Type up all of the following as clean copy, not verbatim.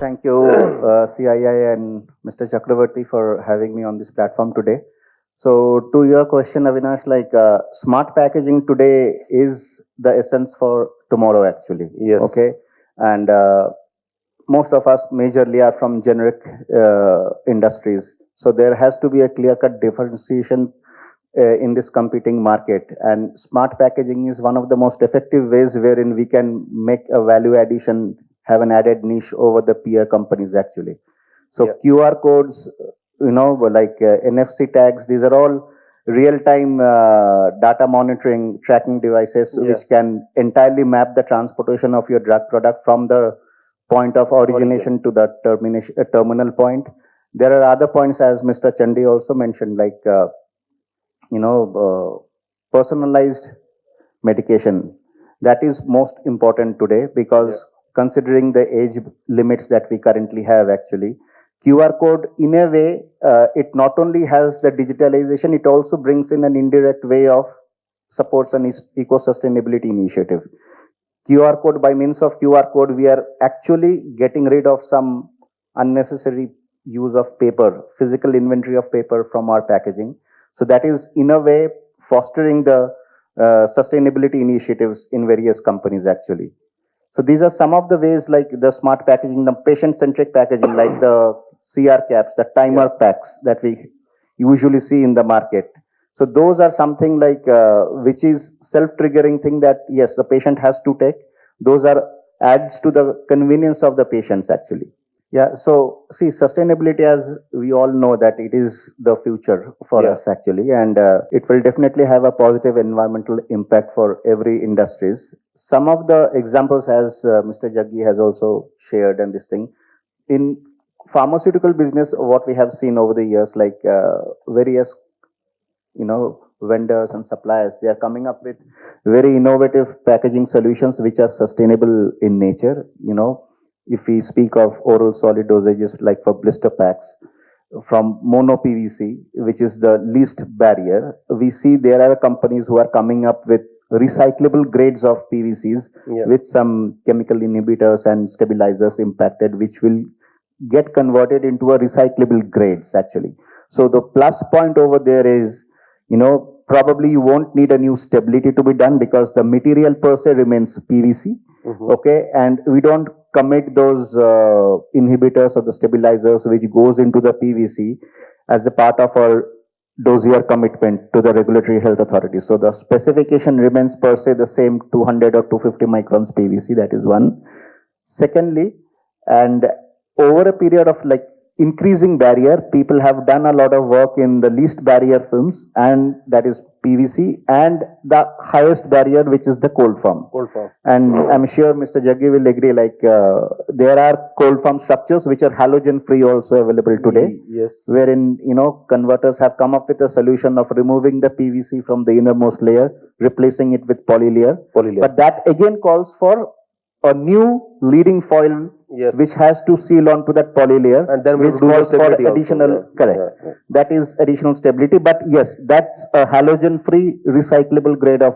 Thank you, CII and Mr. Chakravarthi for having me on this platform today. So, to your question, Avinash, smart packaging today is the essence for tomorrow, actually. Yes. Okay, and most of us majorly are from generic industries, so there has to be a clear-cut differentiation in this competing market. And smart packaging is one of the most effective ways wherein we can make a value addition, have an added niche over the peer companies actually. So Yeah. QR codes, NFC tags, these are all real-time data monitoring tracking devices Yeah. which can entirely map the transportation of your drug product from the point of origination to the terminal point. There are other points, as Mr. Chandi also mentioned, personalized medication. That is most important today because considering the age limits that we currently have, actually, QR code, in a way, it not only has the digitalization, it also brings in an indirect way of supports an eco-sustainability initiative. QR code, by means of QR code, we are actually getting rid of some unnecessary use of paper, physical inventory of paper from our packaging. So that is, in a way, fostering the sustainability initiatives in various companies actually. So these are some of the ways, like the smart packaging, the patient-centric packaging, like the CR caps, the timer packs that we usually see in the market. So those are something which is self-triggering thing that yes, the patient has to take. Those are adds to the convenience of the patients actually. Yeah. So see, sustainability, as we all know, that it is the future for Yeah. us actually, and it will definitely have a positive environmental impact for every industries. Some of the examples, as Mr. Jaggi has also shared, and this thing in pharmaceutical business, what we have seen over the years, various vendors and suppliers, they are coming up with very innovative packaging solutions which are sustainable in nature. If we speak of oral solid dosages, like for blister packs, from mono PVC, which is the least barrier, we see there are companies who are coming up with recyclable grades of PVCs with some chemical inhibitors and stabilizers impacted, which will get converted into a recyclable grades actually. So the plus point over there is, probably you won't need a new stability to be done because the material per se remains PVC. Okay, and we don't commit those inhibitors or the stabilizers which goes into the PVC as a part of our dossier commitment to the regulatory health authorities. So the specification remains per se the same 200 or 250 microns PVC. That is one. Secondly, and over a period of increasing barrier, people have done a lot of work in the least barrier films, and that is PVC, and the highest barrier, which is the cold form. Cold form. And I'm sure Mr. Jaggi will agree, there are cold form structures which are halogen free also available today. Yes. Wherein, converters have come up with a solution of removing the PVC from the innermost layer, replacing it with polylayer. But that again calls for a new leading foil, which has to seal onto that polylayer, and then which calls for additional, correct. Yeah. That is additional stability. But yes, that's a halogen-free recyclable grade of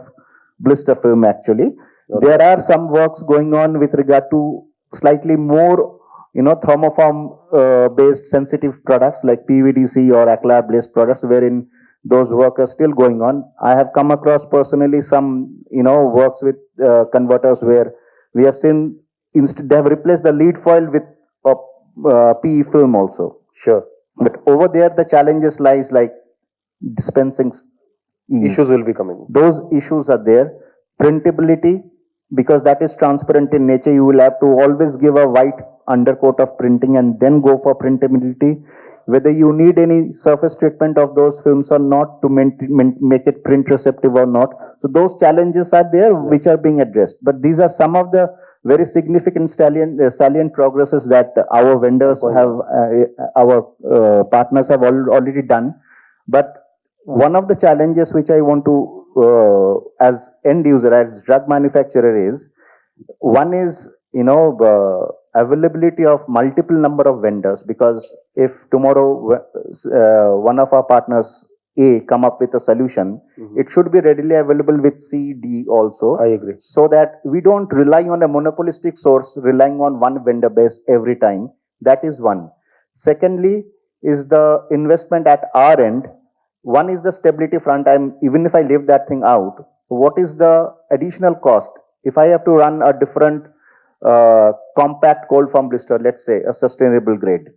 blister film actually. Okay. There are some works going on with regard to slightly more, thermoform based sensitive products like PVDC or Aclar based products, wherein those work are still going on. I have come across personally some, works with converters where we have seen they have replaced the lead foil with a PE film also. Sure. But over there, the challenges lies like dispensing ease. Issues will be coming. Those issues are there. Printability, because that is transparent in nature, you will have to always give a white undercoat of printing and then go for printability. Whether you need any surface treatment of those films or not to make it print receptive or not. So those challenges are there which are being addressed. But these are some of the very significant salient progresses that our vendors have, our partners have already done. But one of the challenges which I want to, as end user, as drug manufacturer is, one is, availability of multiple number of vendors, because if tomorrow one of our partners A come up with a solution, it should be readily available with C, D also. I agree. So that we don't rely on a monopolistic source, relying on one vendor base every time. That is one. Secondly, is the investment at our end. One is the stability front. Even if I leave that thing out, what is the additional cost? If I have to run a different compact cold form blister, let's say a sustainable grade,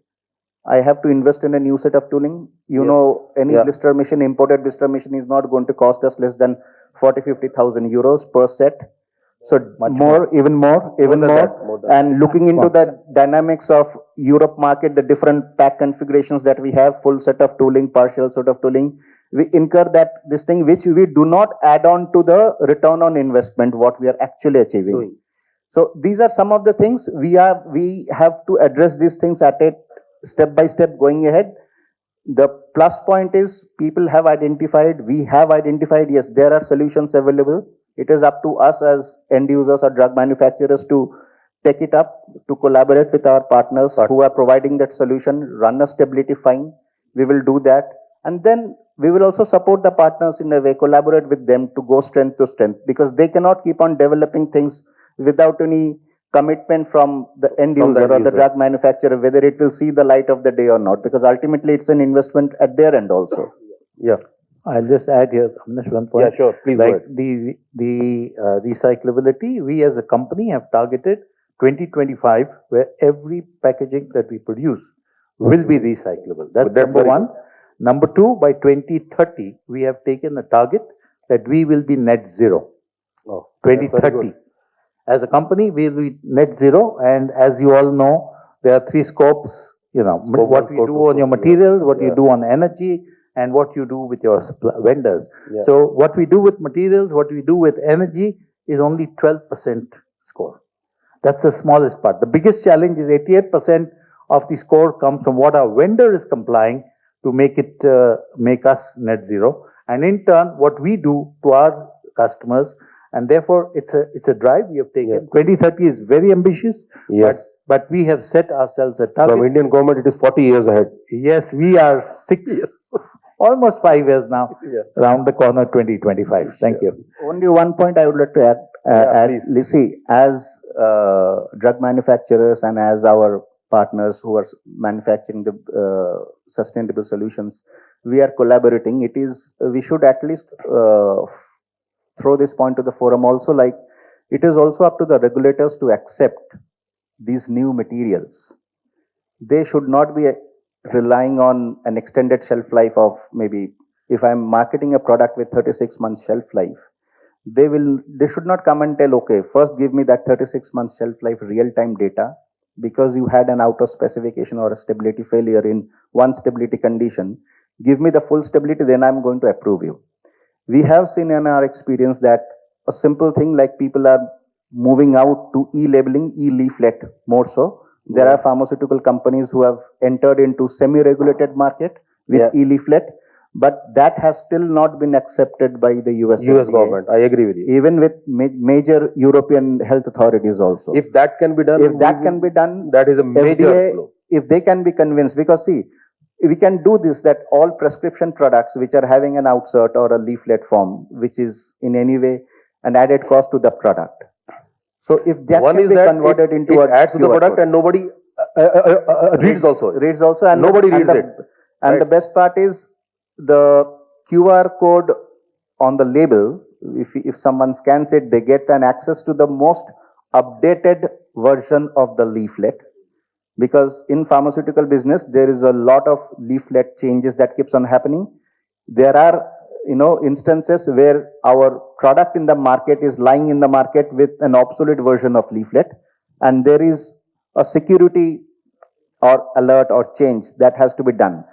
I have to invest in a new set of tooling. You know, any blister machine, imported blister machine is not going to cost us less than 40,000-50,000 euros per set. So even more. And looking into the dynamics of Europe market, the different pack configurations that we have, full set of tooling, partial set of tooling, we incur this thing which we do not add on to the return on investment, what we are actually achieving. So these are some of the things we have to address these things at it step by step going ahead. The plus point is we have identified, yes, there are solutions available. It is up to us as end users or drug manufacturers to take it up, to collaborate with our partners who are providing that solution, run a stability fine. We will do that. And then we will also support the partners in a way, collaborate with them to go strength to strength, because they cannot keep on developing things without any commitment from the end user or the drug manufacturer, whether it will see the light of the day or not, because ultimately it's an investment at their end also. Yeah. I'll just add here, Amnish, one point. Yeah, sure. Please like the recyclability, we as a company have targeted 2025, where every packaging that we produce will be recyclable. That's number one. Number two, by 2030, we have taken a target that we will be net zero. 2030. As a company, we will be net zero, and as you all know, there are three scopes. You know, what you do on your materials, what you do on energy, and what you do with your vendors. So what we do with materials, what we do with energy is only 12% score. That's the smallest part. The biggest challenge is 88% of the score comes from what our vendor is complying to make us net zero. And in turn, what we do to our customers, and therefore it's a drive we have taken. 2030 is very ambitious. Yes. But we have set ourselves a target. From Indian government, it is 40 years ahead. Yes, we are almost 5 years now, around the corner, 2025. Thank you. Only one point I would like to add. Lissy, as drug manufacturers and as our partners who are manufacturing the sustainable solutions, we are collaborating. We should at least throw this point to the forum also, like it is also up to the regulators to accept these new materials. They should not be relying on an extended shelf life of maybe, if I'm marketing a product with 36 months shelf life, they should not come and tell, okay, first give me that 36 months shelf life real-time data, because you had an out of specification or a stability failure in one stability condition. Give me the full stability, then I'm going to approve you. We have seen in our experience that a simple thing like people are moving out to e-labeling, e-leaflet more so. There are pharmaceutical companies who have entered into semi-regulated market with e-leaflet, but that has still not been accepted by the US government. I agree with you. Even with major European health authorities also. If that can be done, that is a major FDA, if they can be convinced, because see, we can do this, that all prescription products which are having an outsert or a leaflet form, which is in any way an added cost to the product. So if that can be converted into it adds to the product and nobody reads also, and nobody reads it. And the best part is the QR code on the label. If someone scans it, they get an access to the most updated version of the leaflet. Because in pharmaceutical business, there is a lot of leaflet changes that keeps on happening. There are, instances where our product in the market is lying in the market with an obsolete version of leaflet, and there is a security or alert or change that has to be done.